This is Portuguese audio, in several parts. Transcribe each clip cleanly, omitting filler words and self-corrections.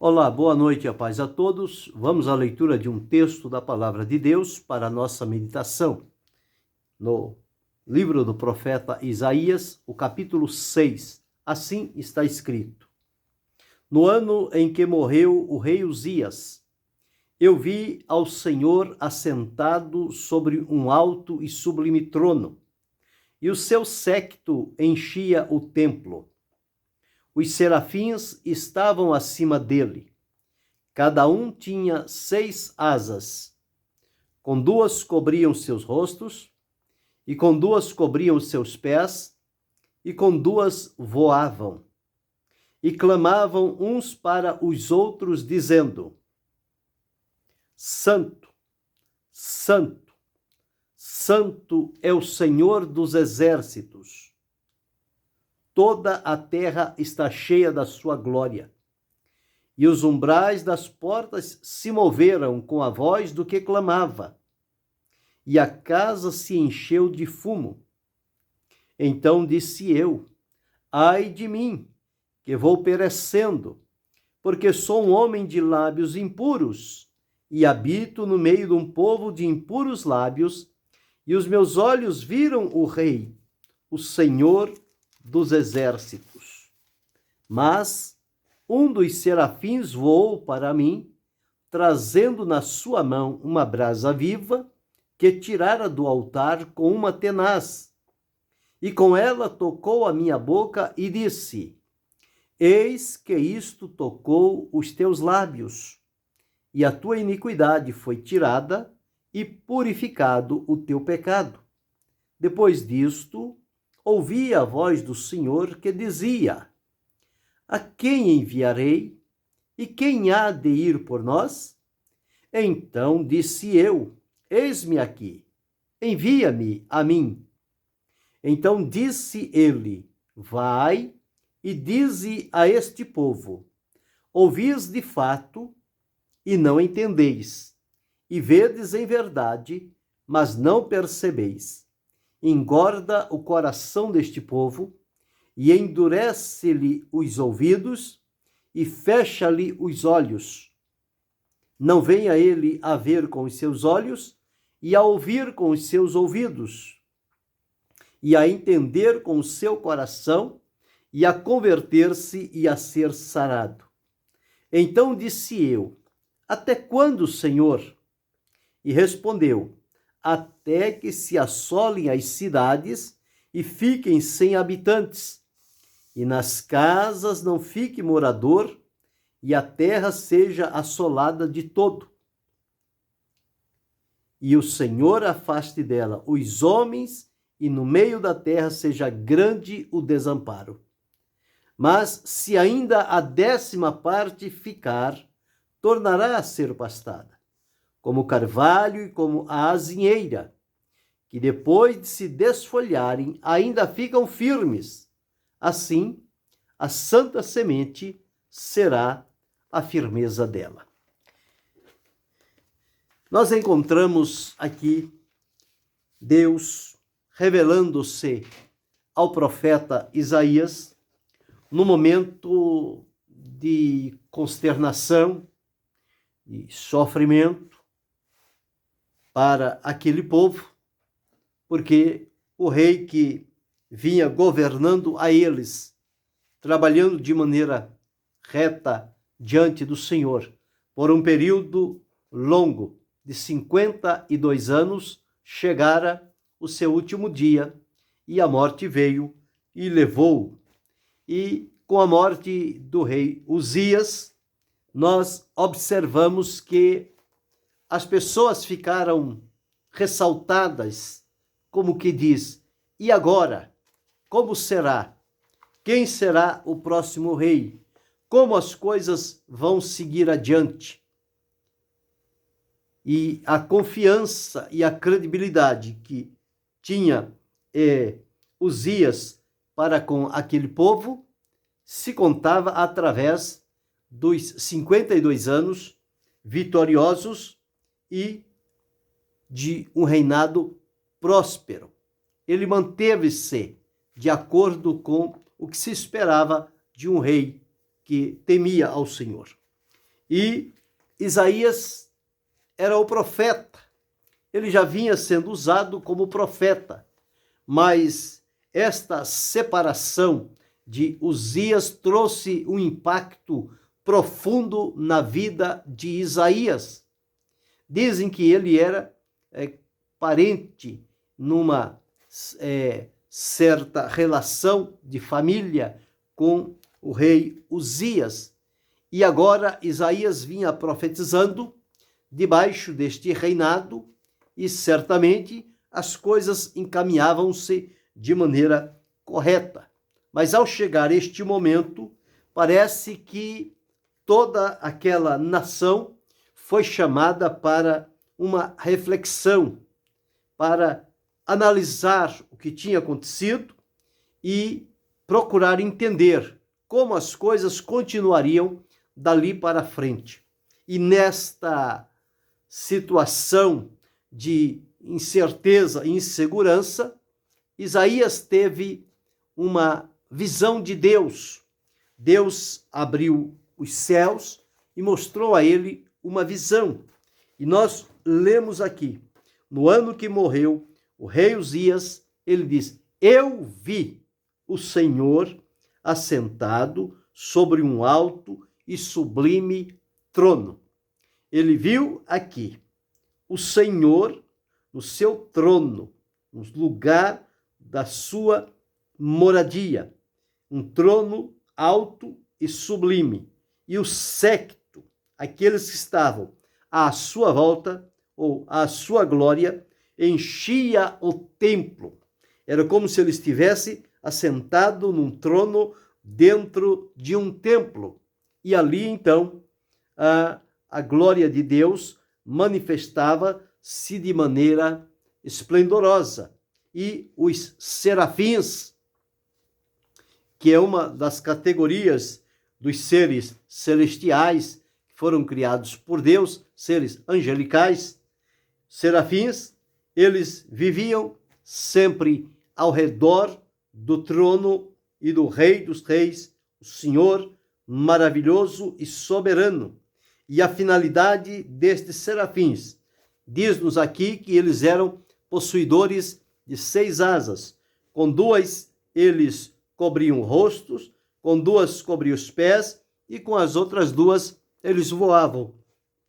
Olá, boa noite e a paz a todos. Vamos à leitura de um texto da Palavra de Deus para a nossa meditação. No livro do profeta Isaías, o capítulo 6, assim está escrito: No ano em que morreu o rei Uzias, eu vi ao Senhor assentado sobre um alto e sublime trono, e o seu séquito enchia o templo. Os serafins estavam acima dele. Cada um tinha 6 asas. Com 2 cobriam seus rostos, e com 2 cobriam seus pés, e com 2 voavam. E clamavam uns para os outros, dizendo: Santo, Santo, Santo é o Senhor dos exércitos. Toda a terra está cheia da sua glória. E os umbrais das portas se moveram com a voz do que clamava, e a casa se encheu de fumo. Então disse eu: Ai de mim, que vou perecendo, porque sou um homem de lábios impuros, e habito no meio de um povo de impuros lábios, e os meus olhos viram o Rei, o Senhor dos exércitos. Mas um dos serafins voou para mim, trazendo na sua mão uma brasa viva que tirara do altar com uma tenaz. E com ela tocou a minha boca e disse: Eis que isto tocou os teus lábios, e a tua iniquidade foi tirada e purificado o teu pecado. Depois disto, ouvi a voz do Senhor que dizia: A quem enviarei? E quem há de ir por nós? Então disse eu: Eis-me aqui, envia-me a mim. Então disse ele: Vai e dize a este povo: Ouvis de fato e não entendeis, e vedes em verdade, mas não percebeis. Engorda o coração deste povo, e endurece-lhe os ouvidos, e fecha-lhe os olhos. Não venha ele a ver com os seus olhos, e a ouvir com os seus ouvidos, e a entender com o seu coração, e a converter-se e a ser sarado. Então disse eu: Até quando, Senhor? E respondeu: Até que se assolem as cidades e fiquem sem habitantes, e nas casas não fique morador, e a terra seja assolada de todo. E o Senhor afaste dela os homens, e no meio da terra seja grande o desamparo. Mas se ainda a 10ª parte ficar, tornará a ser pastada, como o carvalho e como a azinheira, que depois de se desfolharem ainda ficam firmes. Assim, a santa semente será a firmeza dela. Nós encontramos aqui Deus revelando-se ao profeta Isaías no momento de consternação e sofrimento para aquele povo, porque o rei que vinha governando a eles, trabalhando de maneira reta diante do Senhor, por um período longo de 52 anos, chegara o seu último dia, e a morte veio e levou-o. E com a morte do rei Uzias, nós observamos que as pessoas ficaram ressaltadas, como que diz: e agora? Como será? Quem será o próximo rei? Como as coisas vão seguir adiante? E a confiança e a credibilidade que tinha Uzias para com aquele povo se contava através dos 52 anos vitoriosos e de um reinado próspero. Ele manteve-se de acordo com o que se esperava de um rei que temia ao Senhor. E Isaías era o profeta. Ele já vinha sendo usado como profeta, mas esta separação de Uzias trouxe um impacto profundo na vida de Isaías. Dizem que ele era parente numa certa relação de família com o rei Uzias. E agora Isaías vinha profetizando debaixo deste reinado e certamente as coisas encaminhavam-se de maneira correta. Mas ao chegar este momento, parece que toda aquela nação foi chamada para uma reflexão, para analisar o que tinha acontecido e procurar entender como as coisas continuariam dali para frente. E nesta situação de incerteza e insegurança, Isaías teve uma visão de Deus. Deus abriu os céus e mostrou a ele uma visão. E nós lemos aqui, no ano que morreu o rei Uzias, ele diz: eu vi o Senhor assentado sobre um alto e sublime trono. Ele viu aqui o Senhor no seu trono, no lugar da sua moradia, um trono alto e sublime, e o séquito, aqueles que estavam à sua volta ou à sua glória, enchia o templo. Era como se ele estivesse assentado num trono dentro de um templo. E ali, então, a glória de Deus manifestava-se de maneira esplendorosa. E os serafins, que é uma das categorias dos seres celestiais que foram criados por Deus, seres angelicais, serafins, eles viviam sempre ao redor do trono e do Rei dos Reis, o Senhor maravilhoso e soberano. E a finalidade destes serafins, diz-nos aqui que eles eram possuidores de 6 asas. Com 2 eles cobriam rostos, com 2 cobriam os pés e com as outras 2 eles voavam.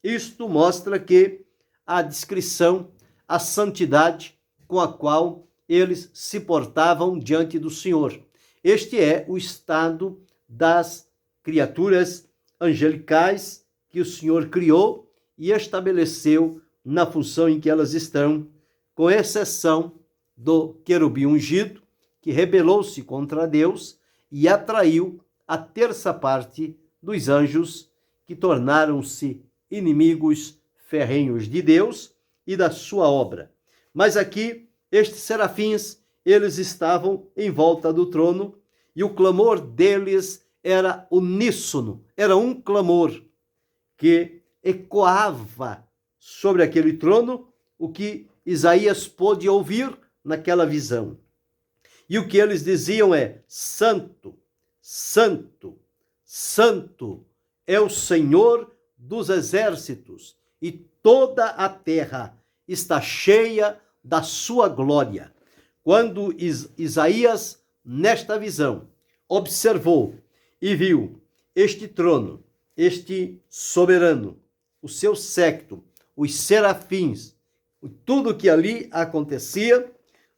Isto mostra que a descrição, a santidade com a qual eles se portavam diante do Senhor. Este é o estado das criaturas angelicais que o Senhor criou e estabeleceu na função em que elas estão, com exceção do querubim ungido, que rebelou-se contra Deus e atraiu a terça parte dos anjos, que tornaram-se inimigos ferrenhos de Deus e da sua obra. Mas aqui, estes serafins, eles estavam em volta do trono e o clamor deles era uníssono, era um clamor que ecoava sobre aquele trono o que Isaías pôde ouvir naquela visão. E o que eles diziam é: Santo, Santo, Santo é o Senhor dos exércitos, e toda a terra está cheia da sua glória. Quando Isaías, nesta visão, observou e viu este trono, este soberano, o seu séquito, os serafins, tudo que ali acontecia,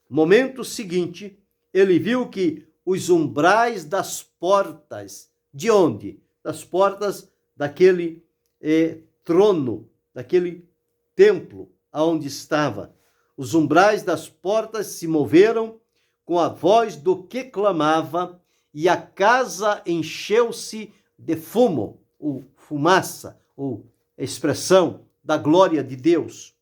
no momento seguinte, ele viu que os umbrais das portas, de onde? Das portas daquele trono, daquele templo aonde estava. Os umbrais das portas se moveram com a voz do que clamava, e a casa encheu-se de fumo, ou fumaça, ou expressão da glória de Deus.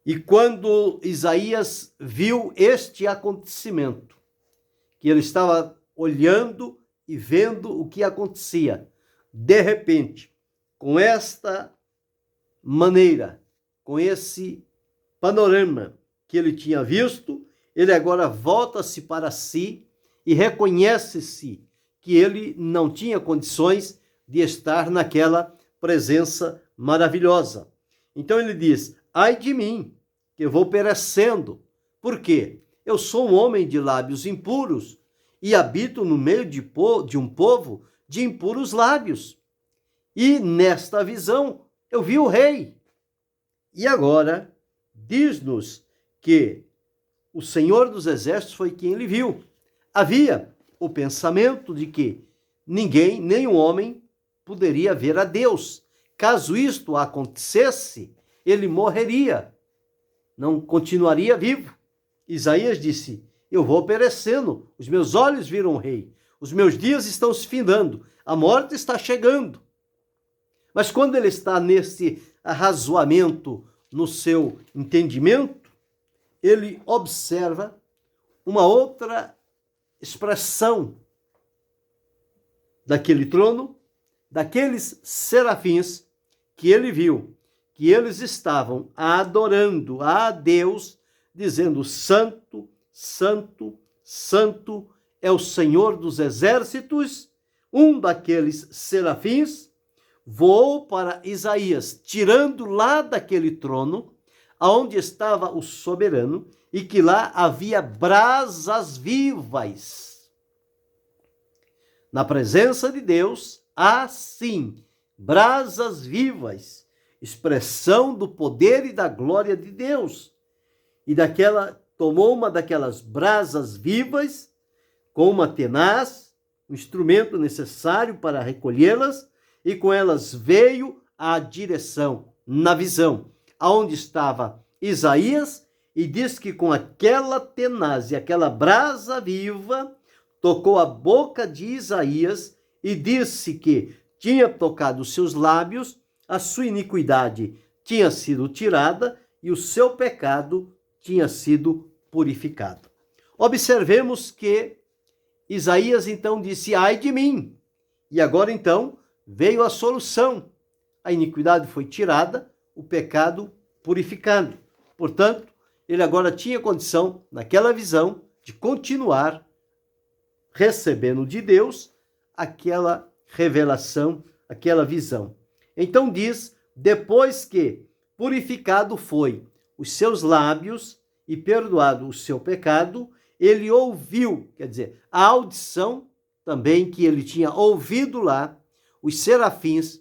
E quando Isaías viu este acontecimento, que ele estava olhando e vendo o que acontecia, de repente, com esta maneira, com esse panorama que ele tinha visto, ele agora volta-se para si e reconhece-se que ele não tinha condições de estar naquela presença maravilhosa. Então ele diz: ai de mim, que eu vou perecendo. Por quê? Eu sou um homem de lábios impuros e habito no meio de um povo de impuros lábios. E nesta visão eu vi o rei. E agora diz-nos que o Senhor dos Exércitos foi quem ele viu. Havia o pensamento de que ninguém, nenhum homem, poderia ver a Deus. Caso isto acontecesse, ele morreria, não continuaria vivo. Isaías disse: eu vou perecendo, os meus olhos viram o rei, os meus dias estão se findando, a morte está chegando. Mas quando ele está nesse arrazoamento, no seu entendimento, ele observa uma outra expressão daquele trono, daqueles serafins que ele viu, que eles estavam adorando a Deus, dizendo: santo, santo, santo é o Senhor dos Exércitos. Um daqueles serafins voou para Isaías, tirando lá daquele trono, aonde estava o soberano, e que lá havia brasas vivas. Na presença de Deus, há sim brasas vivas, expressão do poder e da glória de Deus. E tomou uma daquelas brasas vivas, com uma tenaz, um instrumento necessário para recolhê-las, e com elas veio à direção, na visão, aonde estava Isaías, e diz que com aquela tenaz e aquela brasa viva, tocou a boca de Isaías e disse que tinha tocado os seus lábios, a sua iniquidade tinha sido tirada e o seu pecado tinha sido purificado. Observemos que Isaías então disse: ai de mim. E agora então veio a solução. A iniquidade foi tirada, o pecado purificado. Portanto, ele agora tinha condição, naquela visão, de continuar recebendo de Deus aquela revelação, aquela visão. Então diz: depois que purificado foi os seus lábios e perdoado o seu pecado, ele ouviu, quer dizer, a audição também que ele tinha ouvido lá, os serafins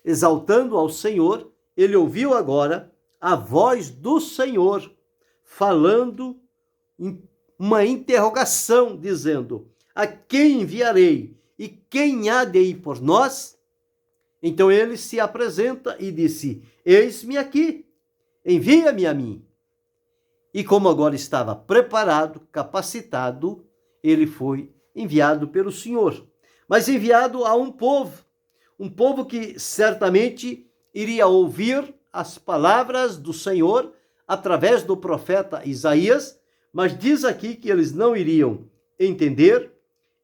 exaltando ao Senhor, ele ouviu agora a voz do Senhor falando uma interrogação, dizendo: a quem enviarei e quem há de ir por nós? Então ele se apresenta e disse: eis-me aqui, envia-me a mim. E como agora estava preparado, capacitado, ele foi enviado pelo Senhor, mas enviado a um povo que certamente iria ouvir as palavras do Senhor através do profeta Isaías, mas diz aqui que eles não iriam entender,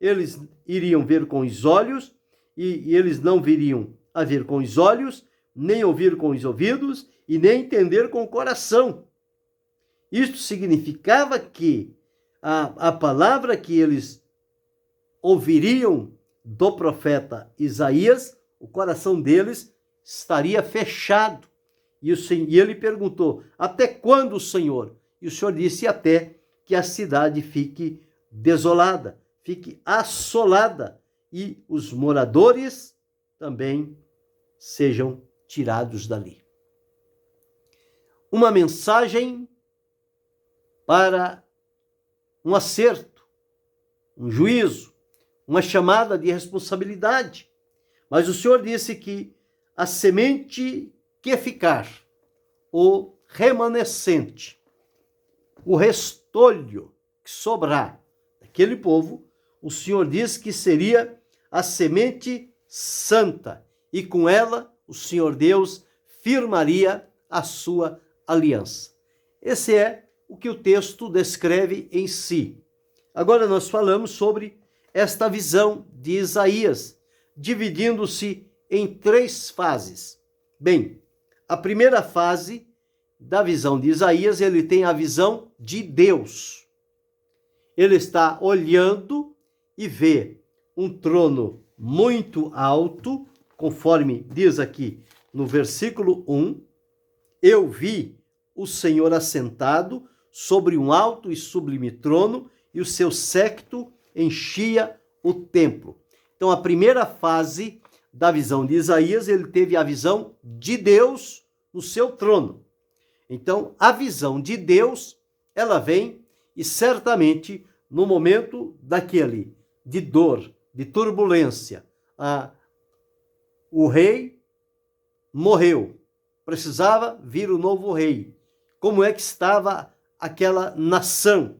eles iriam ver com os olhos, e eles não viriam a ver com os olhos, nem ouvir com os ouvidos, e nem entender com o coração. Isto significava que a palavra que eles ouviriam do profeta Isaías, o coração deles estaria fechado. E ele perguntou: até quando, Senhor? E o Senhor disse: até que a cidade fique desolada, fique assolada, e os moradores também sejam tirados dali. Uma mensagem para um acerto, um juízo, uma chamada de responsabilidade. Mas o Senhor disse que a semente que ficar, o remanescente, o restolho que sobrar daquele povo, o Senhor disse que seria a semente santa, e com ela o Senhor Deus firmaria a sua aliança. Esse é o que o texto descreve em si. Agora nós falamos sobre esta visão de Isaías, dividindo-se em 3 fases. Bem, a primeira fase da visão de Isaías, ele tem a visão de Deus. Ele está olhando e vê um trono muito alto, conforme diz aqui no versículo 1, eu vi o Senhor assentado sobre um alto e sublime trono, e o seu séquito enchia o templo. Então, a primeira fase da visão de Isaías, ele teve a visão de Deus no seu trono. Então, a visão de Deus, ela vem e certamente no momento daquele de dor, de turbulência, o rei morreu, precisava vir o novo rei. Como é que estava aquela nação?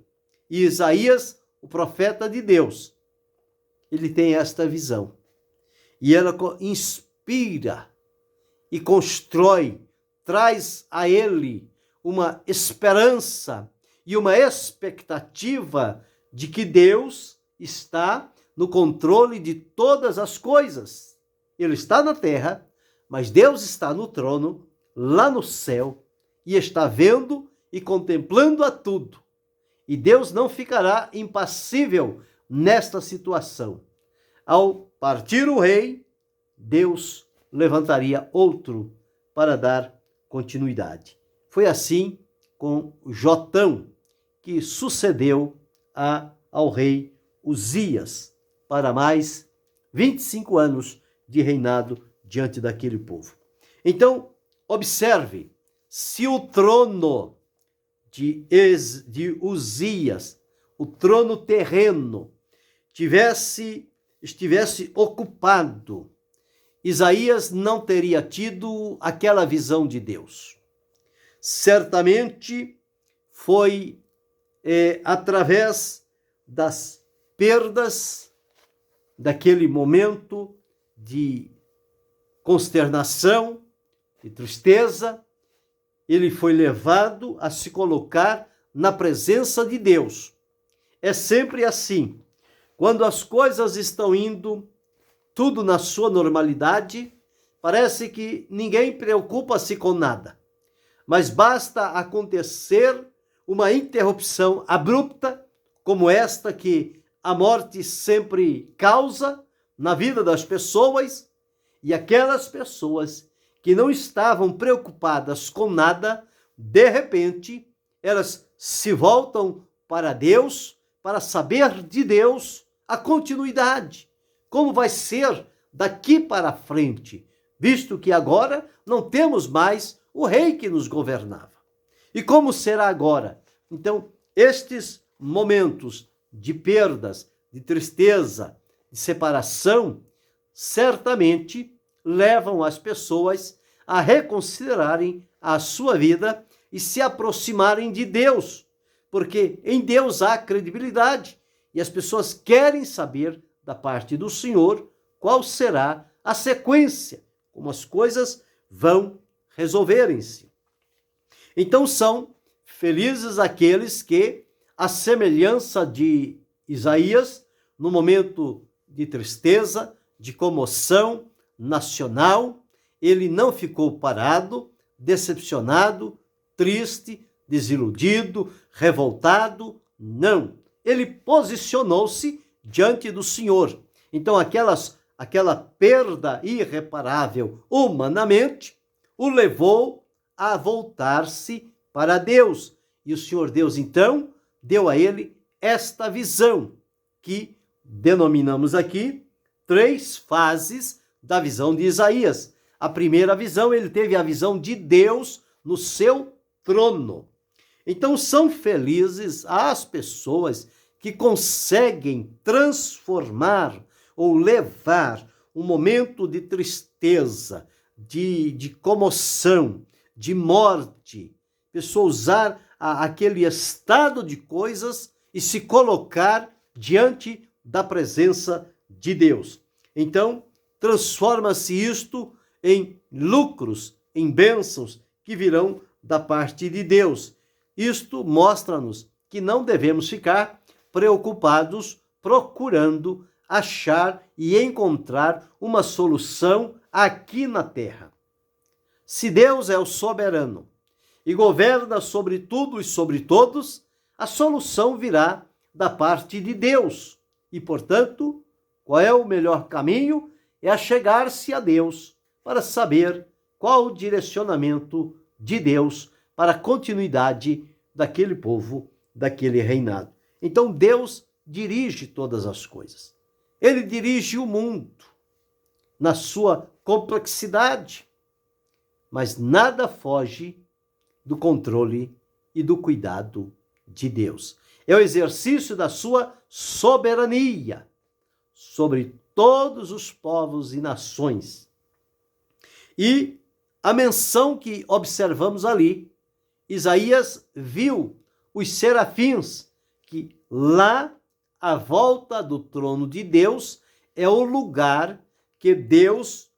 E Isaías, o profeta de Deus, ele tem esta visão. E ela inspira e constrói, traz a ele uma esperança e uma expectativa de que Deus está no controle de todas as coisas. Ele está na terra, mas Deus está no trono, lá no céu, e está vendo e contemplando a tudo. E Deus não ficará impassível nesta situação. Ao partir o rei, Deus levantaria outro para dar continuidade. Foi assim com Jotão, que sucedeu ao rei Uzias, para mais 25 anos de reinado diante daquele povo. Então, observe, se o trono de Uzias, o trono terreno, estivesse ocupado, Isaías não teria tido aquela visão de Deus. Certamente foi através das perdas, daquele momento de consternação, de tristeza, ele foi levado a se colocar na presença de Deus. É sempre assim. Quando as coisas estão indo tudo na sua normalidade, parece que ninguém preocupa-se com nada. Mas basta acontecer uma interrupção abrupta, como esta que a morte sempre causa na vida das pessoas, e aquelas pessoas que não estavam preocupadas com nada, de repente, elas se voltam para Deus, para saber de Deus a continuidade. Como vai ser daqui para frente, visto que agora não temos mais o rei que nos governava. E como será agora? Então, estes momentos de perdas, de tristeza, de separação, certamente levam as pessoas a reconsiderarem a sua vida e se aproximarem de Deus, porque em Deus há credibilidade e as pessoas querem saber da parte do Senhor qual será a sequência, como as coisas vão resolverem-se. Então são felizes aqueles que, à semelhança de Isaías, no momento de tristeza, de comoção nacional, ele não ficou parado, decepcionado, triste, desiludido, revoltado, não. Ele posicionou-se diante do Senhor. Então aquela perda irreparável humanamente o levou a voltar-se para Deus. E o Senhor Deus, então, deu a ele esta visão, que denominamos aqui 3 fases da visão de Isaías. A primeira visão, ele teve a visão de Deus no seu trono. Então, são felizes as pessoas que conseguem transformar ou levar um momento de tristeza, de comoção, de morte, pessoa usar aquele estado de coisas e se colocar diante da presença de Deus. Então, transforma-se isto em lucros, em bênçãos que virão da parte de Deus. Isto mostra-nos que não devemos ficar preocupados procurando achar e encontrar uma solução aqui na terra. Se Deus é o soberano e governa sobre tudo e sobre todos, a solução virá da parte de Deus. E, portanto, qual é o melhor caminho? é achegar-se a Deus para saber qual o direcionamento de Deus para a continuidade daquele povo, daquele reinado. Então Deus dirige todas as coisas. Ele dirige o mundo na sua complexidade, mas nada foge do controle e do cuidado de Deus. É o exercício da sua soberania sobre todos os povos e nações. E a menção que observamos ali, Isaías viu os serafins, que lá à volta do trono de Deus é o lugar que Deus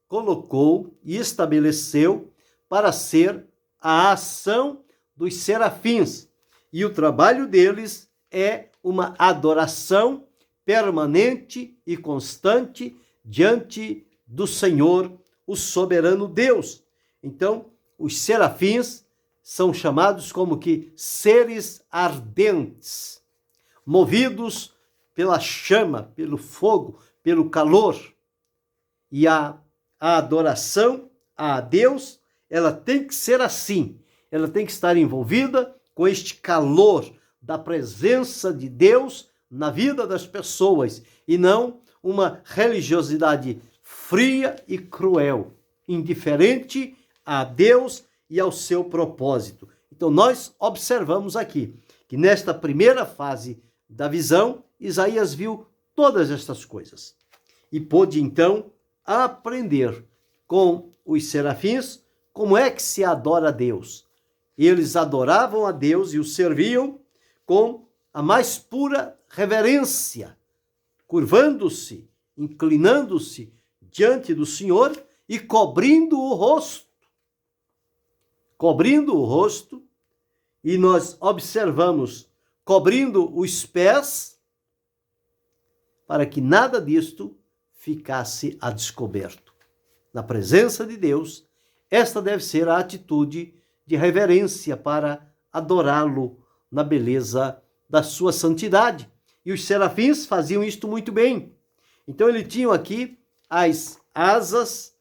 colocou e estabeleceu para ser a ação dos serafins. E o trabalho deles é uma adoração permanente e constante diante do Senhor, o soberano Deus. Então, os serafins são chamados como que seres ardentes, movidos pela chama, pelo fogo, pelo calor. E a adoração a Deus, ela tem que ser assim. Ela tem que estar envolvida com este calor da presença de Deus na vida das pessoas, e não uma religiosidade fria e cruel, indiferente a Deus e ao seu propósito. Então nós observamos aqui que nesta primeira fase da visão, Isaías viu todas estas coisas e pôde então aprender com os serafins como é que se adora a Deus. Eles adoravam a Deus e o serviam com a mais pura reverência, curvando-se, inclinando-se diante do Senhor e cobrindo o rosto. Cobrindo o rosto, e nós observamos cobrindo os pés, para que nada disto ficasse a descoberto. Na presença de Deus, esta deve ser a atitude de reverência para adorá-lo na beleza da sua santidade. E os serafins faziam isto muito bem. Então, eles tinham aqui as asas,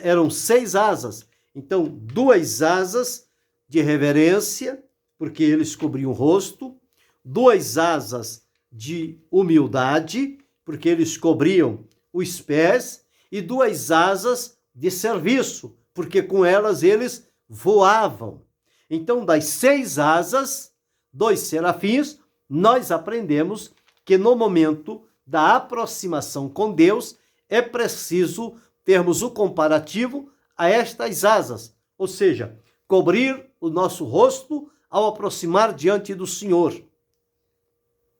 eram 6 asas. Então, 2 asas de reverência, porque eles cobriam o rosto, 2 asas de humildade, porque eles cobriam os pés, e 2 asas de serviço, porque com elas eles voavam. Então, das 6 asas dos serafins, nós aprendemos que no momento da aproximação com Deus, é preciso termos o comparativo a estas asas, ou seja, cobrir o nosso rosto ao aproximar diante do Senhor.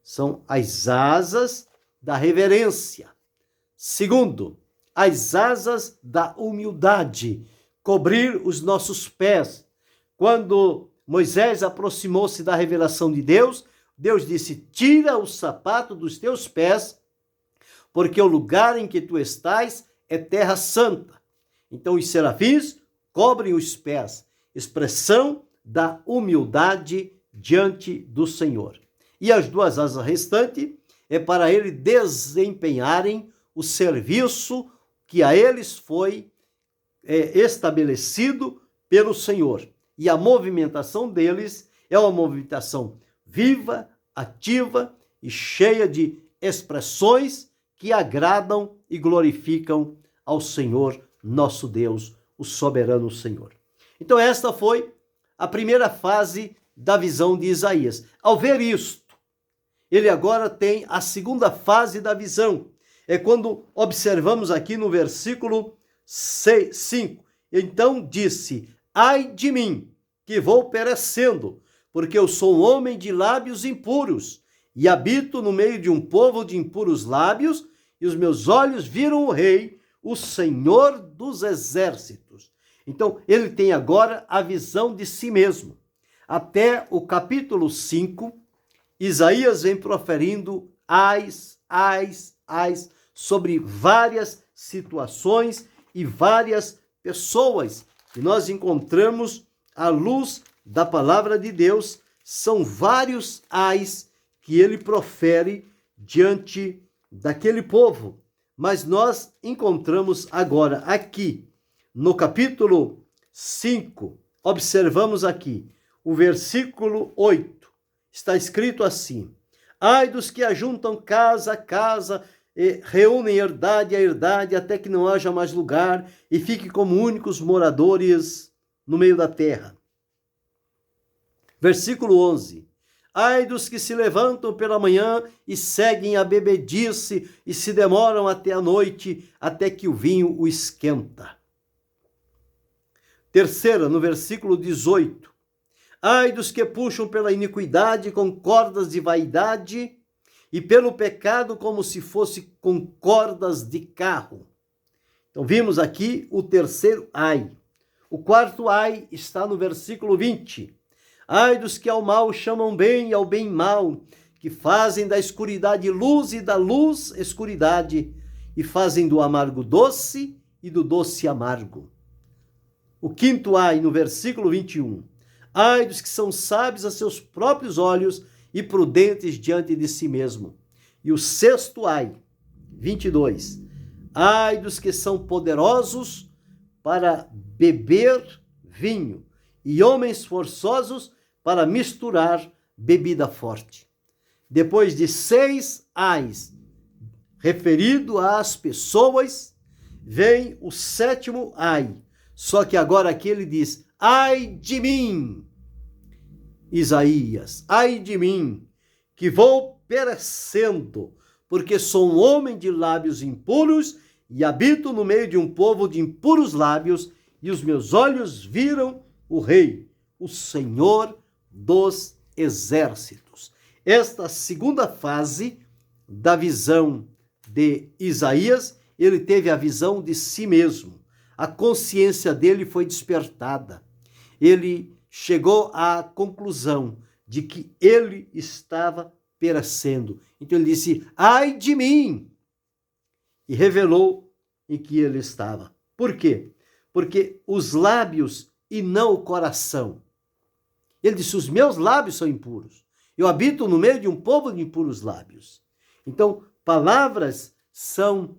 São as asas da reverência. Segundo, as asas da humildade, cobrir os nossos pés. Quando Moisés aproximou-se da revelação de Deus, Deus disse: tira o sapato dos teus pés, porque o lugar em que tu estás é terra santa. Então os serafins cobrem os pés, expressão da humildade diante do Senhor. E as 2 asas restantes é para eles desempenharem o serviço que a eles foi estabelecido pelo Senhor. E a movimentação deles é uma movimentação viva, ativa e cheia de expressões que agradam e glorificam ao Senhor, nosso Deus, o soberano Senhor. Então esta foi a primeira fase da visão de Isaías. Ao ver isto, ele agora tem a segunda fase da visão. É quando observamos aqui no versículo 5. Então disse: ai de mim, que vou perecendo, porque eu sou um homem de lábios impuros, e habito no meio de um povo de impuros lábios, e os meus olhos viram o Rei, o Senhor dos exércitos. Então, ele tem agora a visão de si mesmo. Até o capítulo 5, Isaías vem proferindo ais sobre várias situações e várias pessoas que nós encontramos à luz da palavra de Deus. São vários ais que ele profere diante daquele povo. Mas nós encontramos agora aqui, no capítulo 5, observamos aqui, o versículo 8, está escrito assim: ai dos que ajuntam casa a casa, e reúnem herdade a herdade, até que não haja mais lugar, e fiquem como únicos moradores no meio da terra. Versículo 11. Ai dos que se levantam pela manhã e seguem a bebedice e se demoram até a noite, até que o vinho o esquenta. Terceira, no versículo 18. Ai dos que puxam pela iniquidade com cordas de vaidade e pelo pecado como se fosse com cordas de carro. Então vimos aqui o terceiro ai. O quarto ai está no versículo 20. Ai dos que ao mal chamam bem e ao bem mal, que fazem da escuridade luz e da luz escuridade, e fazem do amargo doce e do doce amargo. O quinto ai, no versículo 21. Ai dos que são sábios a seus próprios olhos e prudentes diante de si mesmo. E o sexto ai, 22. Ai dos que são poderosos para beber vinho, e homens forçosos para misturar bebida forte. Depois de 6 ais referido às pessoas, vem o 7º ai. Só que agora aqui ele diz: ai de mim, Isaías, ai de mim, que vou perecendo, porque sou um homem de lábios impuros e habito no meio de um povo de impuros lábios, e os meus olhos viram o Rei, o Senhor dos Exércitos. Esta segunda fase da visão de Isaías, ele teve a visão de si mesmo. A consciência dele foi despertada. Ele chegou à conclusão de que ele estava perecendo. Então ele disse: ai de mim! E revelou em que ele estava. Por quê? Porque os lábios e não o coração. Ele disse: os meus lábios são impuros. Eu habito no meio de um povo de impuros lábios. Então, palavras são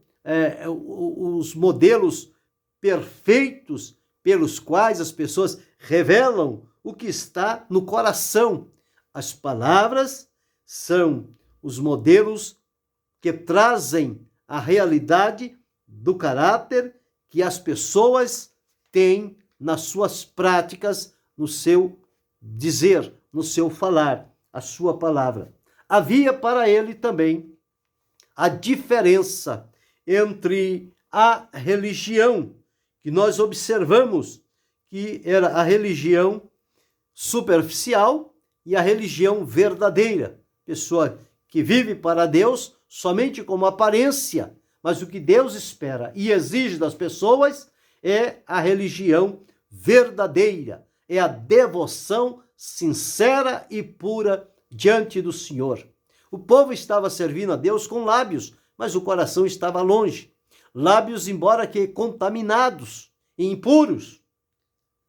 os modelos perfeitos pelos quais as pessoas revelam o que está no coração. As palavras são os modelos que trazem a realidade do caráter que as pessoas têm nas suas práticas, no seu dizer, no seu falar, a sua palavra. Havia para ele também a diferença entre a religião que nós observamos, que era a religião superficial e a religião verdadeira. Pessoa que vive para Deus somente como aparência, mas o que Deus espera e exige das pessoas é a religião verdadeira, é a devoção sincera e pura diante do Senhor. O povo estava servindo a Deus com lábios, mas o coração estava longe. Lábios, embora que contaminados e impuros.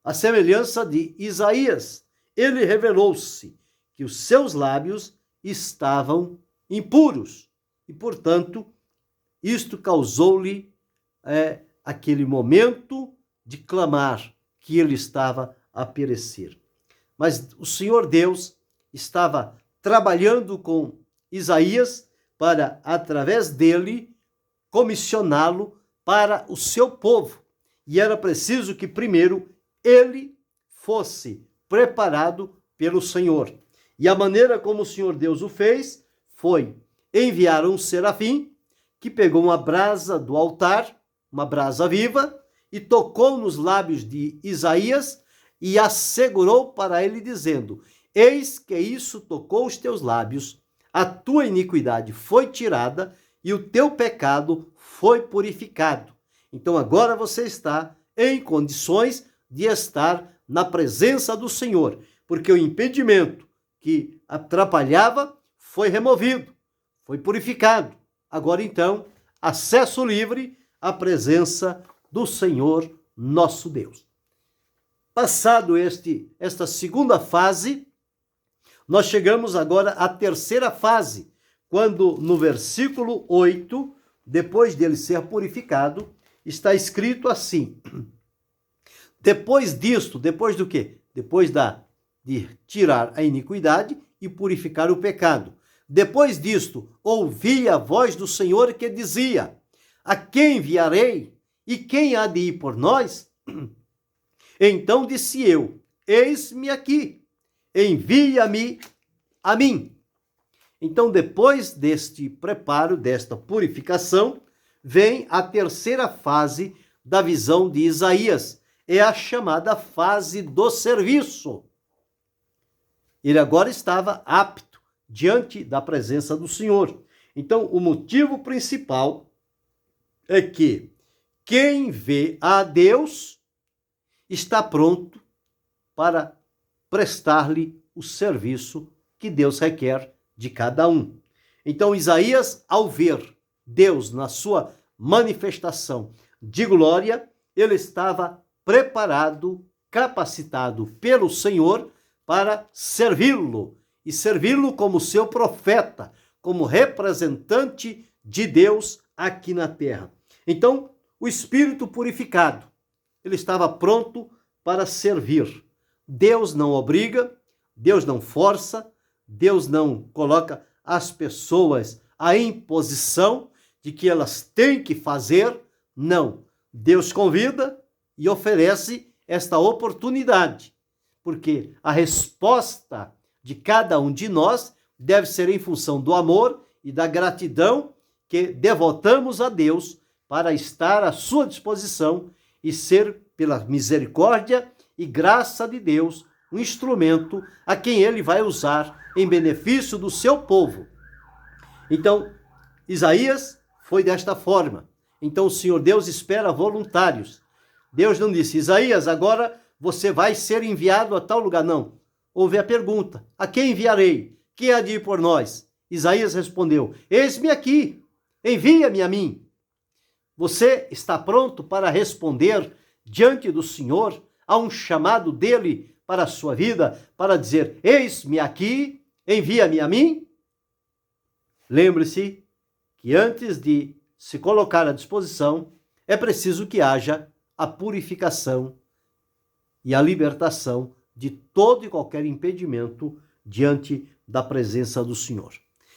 A semelhança de Isaías, ele revelou-se que os seus lábios estavam impuros. E, portanto, isto causou-lhe aquele momento de clamar que ele estava a perecer. Mas o Senhor Deus estava trabalhando com Isaías para, através dele, comissioná-lo para o seu povo. E era preciso que primeiro ele fosse preparado pelo Senhor. E a maneira como o Senhor Deus o fez foi enviar um serafim que pegou uma brasa do altar, uma brasa viva, e tocou nos lábios de Isaías e assegurou para ele, dizendo: eis que isso tocou os teus lábios, a tua iniquidade foi tirada e o teu pecado foi purificado. Então agora você está em condições de estar na presença do Senhor, porque o impedimento que atrapalhava foi removido, foi purificado. Agora então, acesso livre à presença do Senhor nosso Deus. Passado esta segunda fase, nós chegamos agora à terceira fase, quando no versículo 8, depois dele ser purificado, está escrito assim: depois disto, depois do quê? Depois de tirar a iniquidade e purificar o pecado. Depois disto, ouvi a voz do Senhor que dizia: a quem enviarei? E quem há de ir por nós? Então disse eu: eis-me aqui, envia-me a mim. Então, depois deste preparo, desta purificação, vem a terceira fase da visão de Isaías. É a chamada fase do serviço. Ele agora estava apto diante da presença do Senhor. Então, o motivo principal é que quem vê a Deus está pronto para prestar-lhe o serviço que Deus requer de cada um. Então, Isaías, ao ver Deus na sua manifestação de glória, ele estava preparado, capacitado pelo Senhor para servi-lo, e servi-lo como seu profeta, como representante de Deus aqui na terra. Então, o espírito purificado, ele estava pronto para servir. Deus não obriga, Deus não força, Deus não coloca as pessoas à imposição de que elas têm que fazer. Não. Deus convida e oferece esta oportunidade, porque a resposta de cada um de nós deve ser em função do amor e da gratidão que devotamos a Deus para estar à sua disposição e ser, pela misericórdia e graça de Deus, um instrumento a quem ele vai usar em benefício do seu povo. Então, Isaías foi desta forma. Então, o Senhor Deus espera voluntários. Deus não disse: Isaías, agora você vai ser enviado a tal lugar. Não. Houve a pergunta: a quem enviarei? Quem há de ir por nós? Isaías respondeu: eis-me aqui, envia-me a mim. Você está pronto para responder diante do Senhor a um chamado dele para a sua vida, para dizer: eis-me aqui, envia-me a mim? Lembre-se que antes de se colocar à disposição, é preciso que haja a purificação e a libertação de todo e qualquer impedimento diante da presença do Senhor.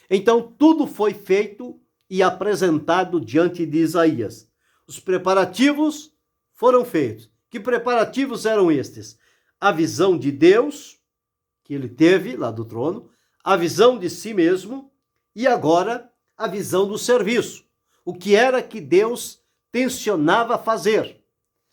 Então, tudo foi feito e apresentado diante de Isaías. Os preparativos foram feitos. Que preparativos eram estes? A visão de Deus, que ele teve lá do trono, a visão de si mesmo e agora a visão do serviço. O que era que Deus tensionava fazer?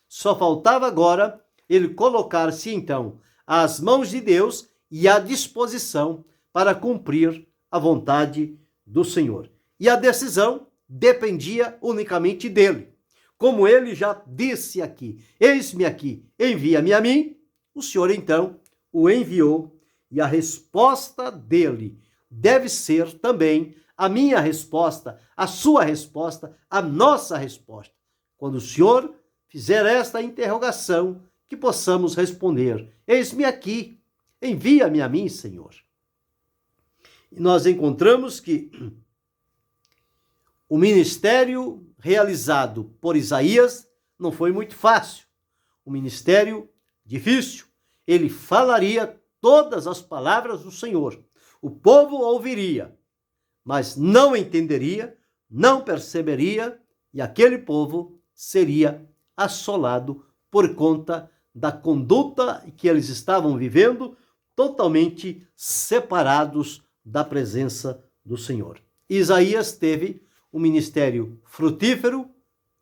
Só faltava agora ele colocar-se então às mãos de Deus e à disposição para cumprir a vontade do Senhor. E a decisão dependia unicamente dele. Como ele já disse aqui: eis-me aqui, envia-me a mim, o Senhor então o enviou, e a resposta dele deve ser também a minha resposta, a sua resposta, a nossa resposta. Quando o Senhor fizer esta interrogação, que possamos responder: eis-me aqui, envia-me a mim, Senhor. E nós encontramos que o ministério realizado por Isaías não foi muito fácil. Um ministério difícil. Ele falaria todas as palavras do Senhor. O povo ouviria, mas não entenderia, não perceberia, e aquele povo seria assolado por conta da conduta que eles estavam vivendo, totalmente separados da presença do Senhor. Isaías teve um ministério frutífero,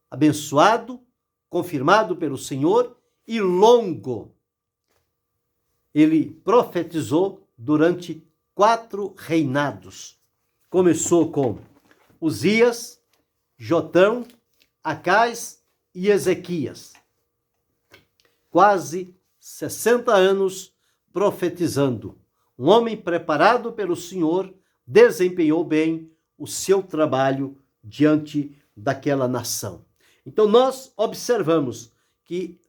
abençoado, confirmado pelo Senhor e longo. Ele profetizou durante 4 reinados. Começou com Uzias, Jotão, Acais e Ezequias. Quase 60 anos profetizando. Um homem preparado pelo Senhor desempenhou bem o seu trabalho diante daquela nação. Então nós observamos que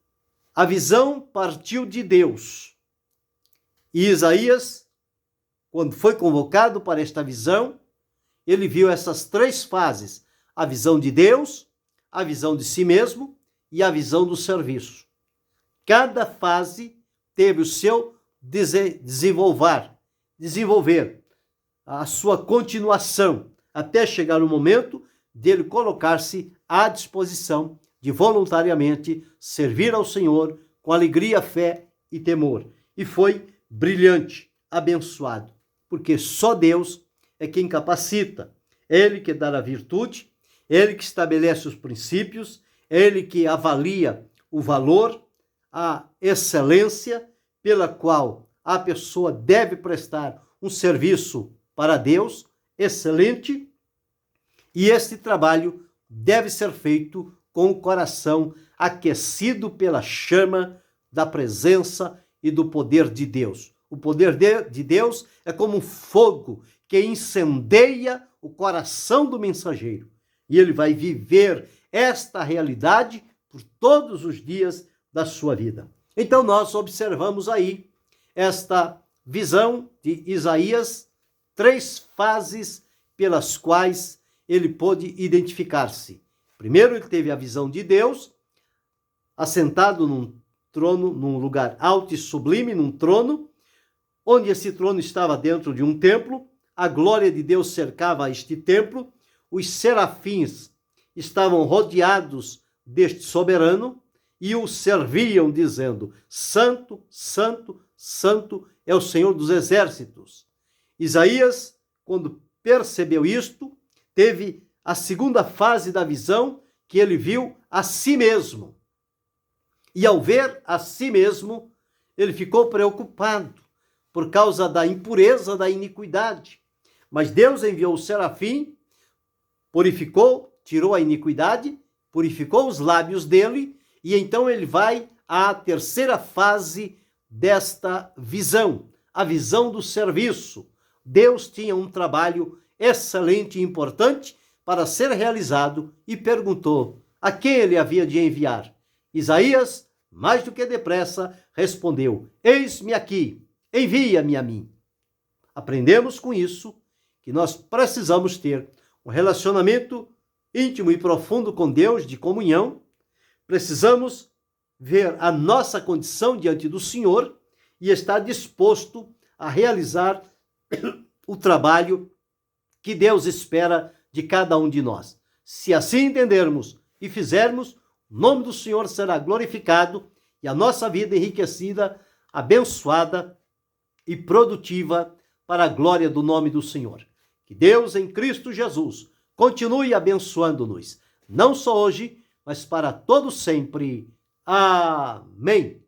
a visão partiu de Deus. E Isaías, quando foi convocado para esta visão, ele viu essas 3 fases: a visão de Deus, a visão de si mesmo e a visão do serviço. Cada fase teve o seu desenvolver, a sua continuação, até chegar o momento dele colocar-se à disposição de voluntariamente servir ao Senhor com alegria, fé e temor. E foi brilhante, abençoado, porque só Deus é quem capacita. Ele que dá a virtude, ele que estabelece os princípios, ele que avalia o valor, a excelência pela qual a pessoa deve prestar um serviço para Deus excelente, e este trabalho deve ser feito com o coração aquecido pela chama da presença e do poder de Deus. O poder de Deus é como um fogo que incendeia o coração do mensageiro. E ele vai viver esta realidade por todos os dias da sua vida. Então nós observamos aí esta visão de Isaías, 3 fases pelas quais ele pôde identificar-se. Primeiro, ele teve a visão de Deus, assentado num trono, num lugar alto e sublime, num trono, onde esse trono estava dentro de um templo, a glória de Deus cercava este templo, os serafins estavam rodeados deste soberano e o serviam, dizendo: Santo, Santo, Santo é o Senhor dos exércitos. Isaías, quando percebeu isto, teve a segunda fase da visão, que ele viu a si mesmo. E ao ver a si mesmo, ele ficou preocupado por causa da impureza, da iniquidade. Mas Deus enviou o serafim, purificou, tirou a iniquidade, purificou os lábios dele, e então ele vai à terceira fase desta visão, a visão do serviço. Deus tinha um trabalho excelente e importante para ser realizado e perguntou a quem ele havia de enviar. Isaías, mais do que depressa, respondeu: Eis-me aqui, envia-me a mim. Aprendemos com isso que nós precisamos ter um relacionamento íntimo e profundo com Deus, de comunhão. Precisamos ver a nossa condição diante do Senhor e estar disposto a realizar o trabalho que Deus espera de cada um de nós. Se assim entendermos e fizermos, o nome do Senhor será glorificado e a nossa vida enriquecida, abençoada e produtiva para a glória do nome do Senhor. Que Deus em Cristo Jesus continue abençoando-nos, não só hoje, mas para todo sempre. Amém.